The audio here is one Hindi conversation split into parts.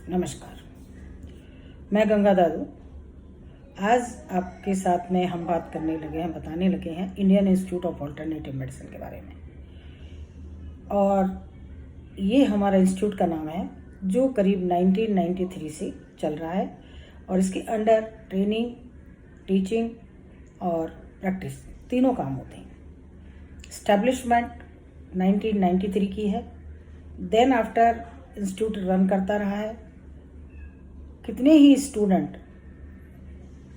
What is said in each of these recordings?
नमस्कार, मैं गंगा दादू। आज आपके साथ में हम बताने लगे हैं Indian institute of alternative medicine के बारे में। और ये हमारा इंस्टीट्यूट का नाम है, जो करीब 1993 से चल रहा है और इसके अंडर ट्रेनिंग, टीचिंग और प्रैक्टिस तीनों काम होते हैं। एस्टैब्लिशमेंट 1993 की है। देन आफ्टर इंस्टीट्यूट रन करता रहा है। कितने ही स्टूडेंट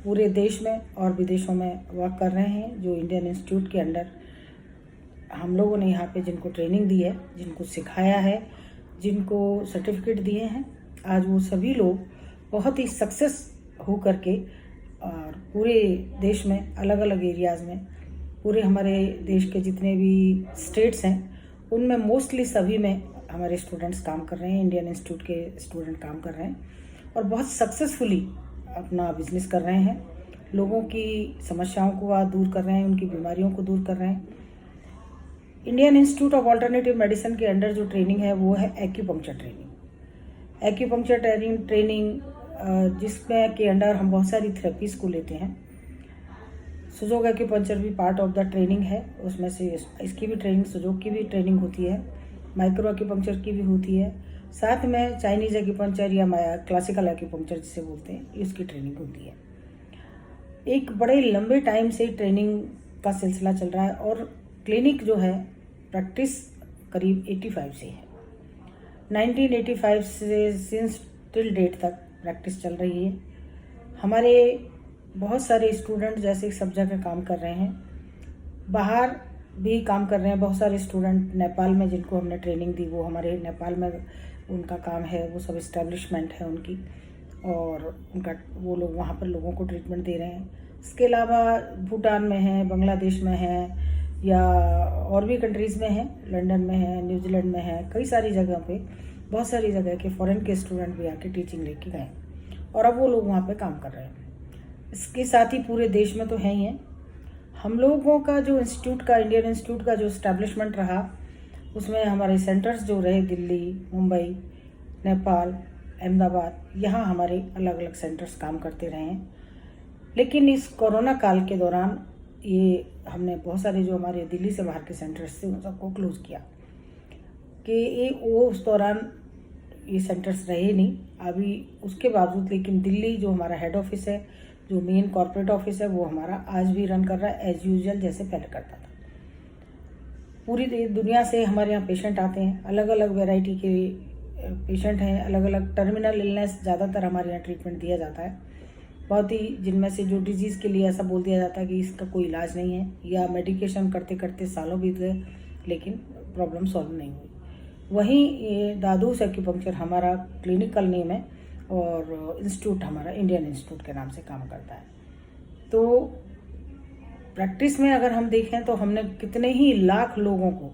पूरे देश में और विदेशों में वर्क कर रहे हैं, जो इंडियन इंस्टीट्यूट के अंडर हम लोगों ने यहाँ पे जिनको ट्रेनिंग दी है, जिनको सिखाया है, जिनको सर्टिफिकेट दिए हैं, आज वो सभी लोग बहुत ही सक्सेस हो करके और पूरे देश में अलग अलग एरियाज़ में, पूरे हमारे देश के जितने भी स्टेट्स हैं उनमें मोस्टली सभी में हमारे स्टूडेंट्स काम कर रहे हैं, इंडियन इंस्टीट्यूट के स्टूडेंट काम कर रहे हैं और बहुत सक्सेसफुली अपना बिजनेस कर रहे हैं। लोगों की समस्याओं को दूर कर रहे हैं, उनकी बीमारियों को दूर कर रहे हैं। Indian institute of alternative medicine के अंडर जो ट्रेनिंग है वो है एक्यूपंक्चर ट्रेनिंग। एक्यूपंक्चर ट्रेनिंग जिसमें के अंडर हम बहुत सारी थेरेपीज को लेते हैं। सुजोग एक्यूपंक्चर भी पार्ट ऑफ द ट्रेनिंग है, उसमें से इसकी भी ट्रेनिंग, सुजोग की भी ट्रेनिंग होती है, माइक्रो एक्यूपंक्चर की भी होती है, साथ में चाइनीज एक्यूपंक्चर या क्लासिकल एक्यूपंक्चर जिसे बोलते हैं, इसकी ट्रेनिंग होती है। एक बड़े लंबे टाइम से ट्रेनिंग का सिलसिला चल रहा है और क्लिनिक जो है प्रैक्टिस करीब 85 से है। 1985 से सिंस टिल डेट तक प्रैक्टिस चल रही है। हमारे बहुत सारे स्टूडेंट जैसे सब जगह काम कर रहे हैं, बाहर भी काम कर रहे हैं। बहुत सारे स्टूडेंट नेपाल में जिनको हमने ट्रेनिंग दी, वो हमारे नेपाल में उनका काम है, वो सब इस्टेब्लिशमेंट है उनकी, और उनका वो लोग वहाँ पर लोगों को ट्रीटमेंट दे रहे हैं। इसके अलावा भूटान में है, बांग्लादेश में है, या और भी कंट्रीज़ में है, लंदन में है, न्यूजीलैंड में है, कई सारी जगह पे, बहुत सारी जगह के फॉरेन के स्टूडेंट भी आके टीचिंग लेके गए और अब वो लोग वहाँ पे काम कर रहे हैं। इसके साथ ही पूरे देश में तो है ही है। हम लोगों का जो इंस्टीट्यूट का, इंडियन इंस्टीट्यूट का जो इस्टेब्लिशमेंट रहा, उसमें हमारे सेंटर्स जो रहे दिल्ली, मुंबई, नेपाल, अहमदाबाद, यहाँ हमारे अलग अलग सेंटर्स काम करते रहे हैं। लेकिन इस कोरोना काल के दौरान ये हमने बहुत सारे जो हमारे दिल्ली से बाहर के सेंटर्स थे उन सबको क्लोज़ किया कि ये वो उस दौरान ये सेंटर्स रहे नहीं। अभी उसके बावजूद लेकिन दिल्ली जो हमारा हेड ऑफिस है, जो मेन कॉर्पोरेट ऑफिस है, वो हमारा आज भी रन कर रहा है एज यूजुअल, जैसे पहले करता था। पूरी दुनिया से हमारे यहाँ पेशेंट आते हैं, अलग अलग वैरायटी के पेशेंट हैं, अलग अलग टर्मिनल इलनेस ज़्यादातर हमारे यहाँ ट्रीटमेंट दिया जाता है। बहुत ही जिनमें से जो डिजीज़ के लिए ऐसा बोल दिया जाता है कि इसका कोई इलाज नहीं है, या मेडिकेशन करते करते सालों बीत गए लेकिन प्रॉब्लम सॉल्व नहीं हुई। वहीं ये दादूस एक्यूपंक्चर हमारा क्लिनिकल नेम है और इंस्टीट्यूट हमारा इंडियन इंस्टीट्यूट के नाम से काम करता है। तो प्रैक्टिस में अगर हम देखें तो हमने कितने ही लाख लोगों को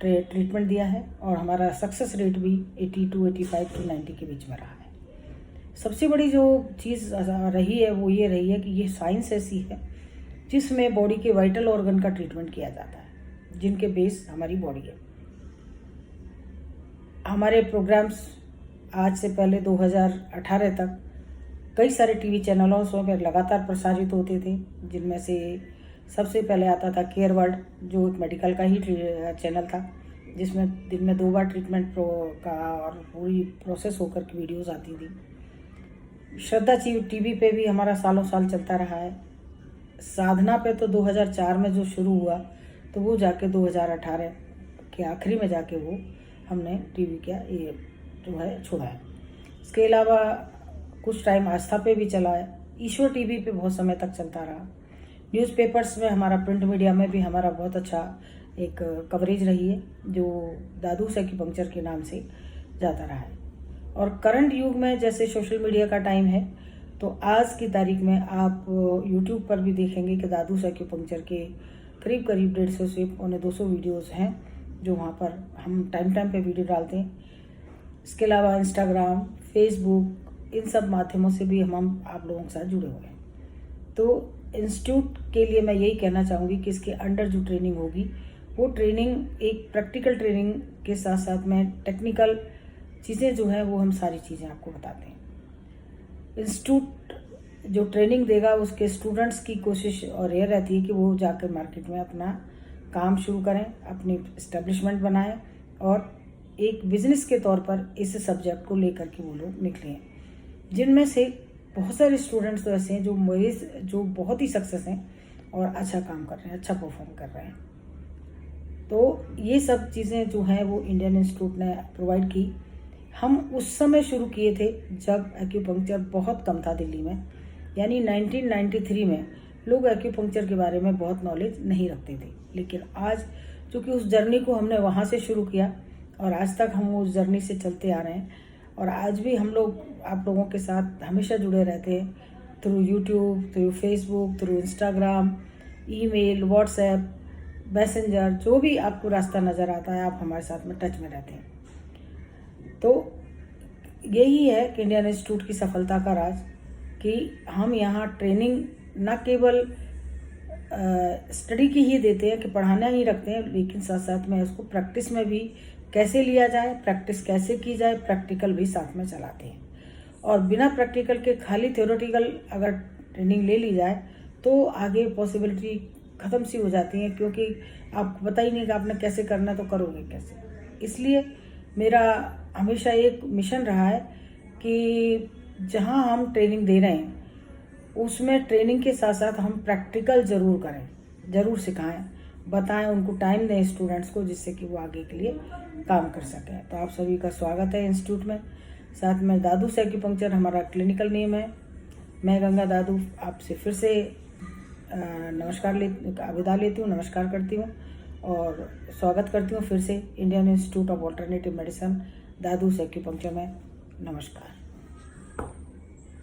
ट्रीटमेंट दिया है और हमारा सक्सेस रेट भी 82, 85 to 90 के बीच में रहा है। सबसे बड़ी जो चीज़ रही है वो ये रही है कि ये साइंस ऐसी है जिसमें बॉडी के वाइटल ऑर्गन का ट्रीटमेंट किया जाता है, जिनके बेस हमारी बॉडी है। हमारे प्रोग्राम्स आज से पहले 2018 तक कई सारे टीवी चैनलों पर लगातार प्रसारित होते थे, जिनमें से सबसे पहले आता था केयर वर्ल्ड, जो एक मेडिकल का ही चैनल था, जिसमें दिन में 2 बार ट्रीटमेंट का और पूरी प्रोसेस होकर की वीडियोस आती थी। श्रद्धा टीवी पे भी हमारा सालों साल चलता रहा है। साधना पे तो 2004 में जो शुरू हुआ, तो वो जाके 2018 के आखिरी में जाके वो हमने टीवी का ये जो है छोड़ा है। इसके अलावा कुछ टाइम आस्था पे भी चला है, ईश्वर टीवी पे बहुत समय तक चलता रहा। न्यूज़पेपर्स में, हमारा प्रिंट मीडिया में भी हमारा बहुत अच्छा एक कवरेज रही है, जो दादूस एक्यूपंक्चर के नाम से जाता रहा है। और करंट युग में जैसे सोशल मीडिया का टाइम है, तो आज की तारीख में आप यूट्यूब पर भी देखेंगे कि दादूस एक्यूपंक्चर के करीब करीब 150 से 200 वीडियोस हैं, जो वहाँ पर हम टाइम पे वीडियो डालते हैं। इसके अलावा इंस्टाग्राम, फेसबुक, इन सब माध्यमों से भी हम आप लोगों के साथ जुड़े हुए हैं। तो इंस्टीट्यूट के लिए मैं यही कहना चाहूँगी कि इसके अंडर जो ट्रेनिंग होगी, वो ट्रेनिंग एक प्रैक्टिकल ट्रेनिंग के साथ साथ में टेक्निकल चीज़ें जो है वो हम सारी चीज़ें आपको बताते हैं। इंस्टीट्यूट जो ट्रेनिंग देगा उसके स्टूडेंट्स की कोशिश और ये रहती है कि वो जाकर मार्केट में अपना काम शुरू करें, अपनी इस्टेब्लिशमेंट बनाएं और एक बिजनेस के तौर पर इस सब्जेक्ट को लेकर के वो लोग निकले हैं, जिनमें से बहुत सारे स्टूडेंट्स तो ऐसे हैं जो बहुत ही सक्सेस हैं और अच्छा काम कर रहे हैं, अच्छा परफॉर्म कर रहे हैं। तो ये सब चीज़ें जो हैं वो इंडियन इंस्टीट्यूट ने प्रोवाइड की। हम उस समय शुरू किए थे जब एक्यूपंक्चर बहुत कम था दिल्ली में, यानी 1993 में लोग एक्यूपंक्चर के बारे में बहुत नॉलेज नहीं रखते थे। लेकिन आज चूँकि उस जर्नी को हमने वहाँ से शुरू किया और आज तक हम उस जर्नी से चलते आ रहे हैं और आज भी हम लोग आप लोगों के साथ हमेशा जुड़े रहते हैं through YouTube, through Facebook, through Instagram, email, WhatsApp, messenger, जो भी आपको रास्ता नज़र आता है आप हमारे साथ में टच में रहते हैं। तो यही है कि इंडियन इंस्टीट्यूट की सफलता का राज कि हम यहाँ ट्रेनिंग न केवल स्टडी की ही देते हैं कि पढ़ाना ही रखते हैं, लेकिन साथ साथ में उसको प्रैक्टिस में भी कैसे लिया जाए, प्रैक्टिस कैसे की जाए, प्रैक्टिकल भी साथ में चलाते हैं। और बिना प्रैक्टिकल के खाली थ्योरेटिकल अगर ट्रेनिंग ले ली जाए तो आगे पॉसिबिलिटी ख़त्म सी हो जाती है, क्योंकि आपको पता ही नहीं कि आपने कैसे करना, तो करोगे कैसे। इसलिए मेरा हमेशा एक मिशन रहा है कि जहाँ हम ट्रेनिंग दे रहे हैं उसमें ट्रेनिंग के साथ साथ हम प्रैक्टिकल ज़रूर करें, ज़रूर सिखाएं, बताएं, उनको टाइम दें स्टूडेंट्स को, जिससे कि वो आगे के लिए काम कर सकें। तो आप सभी का स्वागत है इंस्टीट्यूट में। साथ में दादूस एक्यूपंक्चर हमारा क्लिनिकल नेम है। मैं गंगा दादू आपसे फिर से विदा लेती हूँ, नमस्कार करती हूँ और स्वागत करती हूँ फिर से Indian institute of alternative medicine दादूस एक्यूपंक्चर में। नमस्कार।